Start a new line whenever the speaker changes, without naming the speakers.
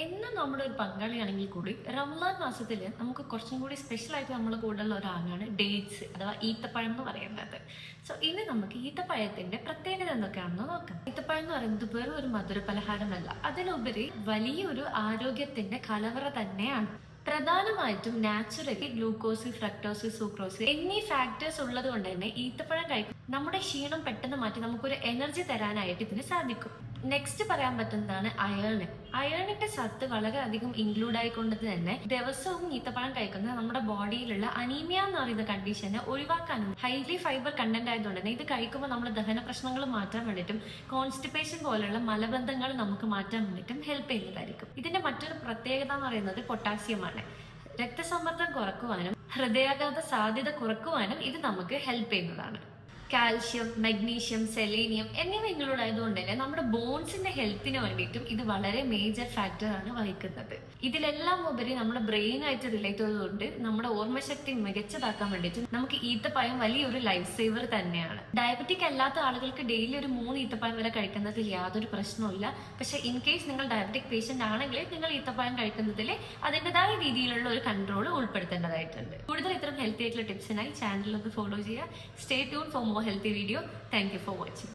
എന്നും നമ്മുടെ ഒരു പങ്കാളിയാണെങ്കിൽ കൂടി റംസാൻ മാസത്തിൽ നമുക്ക് കുറച്ചും കൂടി സ്പെഷ്യൽ ആയിട്ട് നമ്മൾ കൂടുതലുള്ള ഒരാളാണ് ഡേറ്റ്സ് അഥവാ ഈത്തപ്പഴം എന്ന് പറയുന്നത്. സോ ഇനി നമുക്ക് ഈത്തപ്പഴത്തിന്റെ പ്രത്യേകത എന്തൊക്കെയാണെന്ന് നോക്കാം. ഈത്തപ്പഴം എന്ന് പറയുന്നത് വെറും ഒരു മധുര പലഹാരമല്ല, അതിലുപരി വലിയൊരു ആരോഗ്യത്തിന്റെ കലവറ തന്നെയാണ്. പ്രധാനമായിട്ടും നാച്ചുറലി ഗ്ലൂക്കോസ്, ഫ്രക്ടോസ്, സൂക്രോസ് എന്നീ ഫാക്ടേഴ്സ് ഉള്ളത് കൊണ്ട് തന്നെ ഈത്തപ്പഴം കഴിക്കും നമ്മുടെ ക്ഷീണം പെട്ടെന്ന് മാറ്റി നമുക്കൊരു എനർജി തരാനായിട്ട് ഇതിന് സാധിക്കും. നെക്സ്റ്റ് പറയാൻ പറ്റുന്നതാണ് അയേൺ. അയേണിന്റെ സത്ത് വളരെ അധികം ഇൻക്ലൂഡ് ആയിക്കൊണ്ട് തന്നെ ദിവസവും ഈത്തപ്പഴം കഴിക്കുന്നത് നമ്മുടെ ബോഡിയിലുള്ള അനീമിയ എന്ന് പറയുന്ന കണ്ടീഷനെ ഒഴിവാക്കാനും ഹൈലി ഫൈബർ കണ്ടന്റ് ആയതുകൊണ്ട് തന്നെ ഇത് കഴിക്കുമ്പോൾ നമ്മുടെ ദഹന പ്രശ്നങ്ങൾ മാറ്റാൻ വേണ്ടിയിട്ടും കോൺസ്റ്റിപ്പേഷൻ പോലുള്ള മലബന്ധങ്ങൾ നമുക്ക് മാറ്റാൻ വേണ്ടിയിട്ടും ഹെൽപ്പ് ചെയ്യുന്നതായിരിക്കും. ഇതിന്റെ മറ്റൊരു പ്രത്യേകത എന്ന് പറയുന്നത് പൊട്ടാസ്യമാണ്. രക്തസമ്മർദ്ദം കുറക്കുവാനും ഹൃദയാഘാത സാധ്യത കുറക്കുവാനും ഇത് നമുക്ക് ഹെൽപ്പ് ചെയ്യുന്നതാണ്. കാൽഷ്യം, മഗ്നീഷ്യം, സെലേനിയം എന്നിവ ഇൻക്ലൂഡ് ആയതുകൊണ്ട് തന്നെ നമ്മുടെ ബോൺസിന്റെ ഹെൽത്തിന് വേണ്ടിയിട്ടും ഇത് വളരെ മേജർ ഫാക്ടറാണ് വഹിക്കുന്നത്. ഇതിലെല്ലാം ഉപരി നമ്മുടെ ബ്രെയിനായിട്ട് റിലേറ്റ് ചെയ്തുകൊണ്ട് നമ്മുടെ ഓർമ്മശക്തി മികച്ചതാക്കാൻ വേണ്ടിയിട്ട് നമുക്ക് ഈത്തപ്പഴം വലിയൊരു ലൈഫ് സേവർ തന്നെയാണ്. ഡയബറ്റിക് അല്ലാത്ത ആളുകൾക്ക് ഡെയിലി ഒരു 3 ഈത്തപ്പഴം വരെ കഴിക്കുന്നതിൽ യാതൊരു പ്രശ്നവുമില്ല. പക്ഷെ ഇൻ കേസ് നിങ്ങൾ ഡയബറ്റിക് പേഷ്യന്റ് ആണെങ്കിൽ നിങ്ങൾ ഈത്തപ്പഴം കഴിക്കുന്നതിൽ അതിൻ്റെതായ രീതിയിലുള്ള ഒരു കൺട്രോൾ ഉൾപ്പെടുത്തേണ്ടതായിട്ടുണ്ട്. കൂടുതൽ ഇത്തരം ഹെൽത്തി ആയിട്ടുള്ള ടിപ്സിനായി ചാനൽ ഒന്ന് ഫോളോ ചെയ്യുക. Stay tune for more healthy video. Thank you for watching.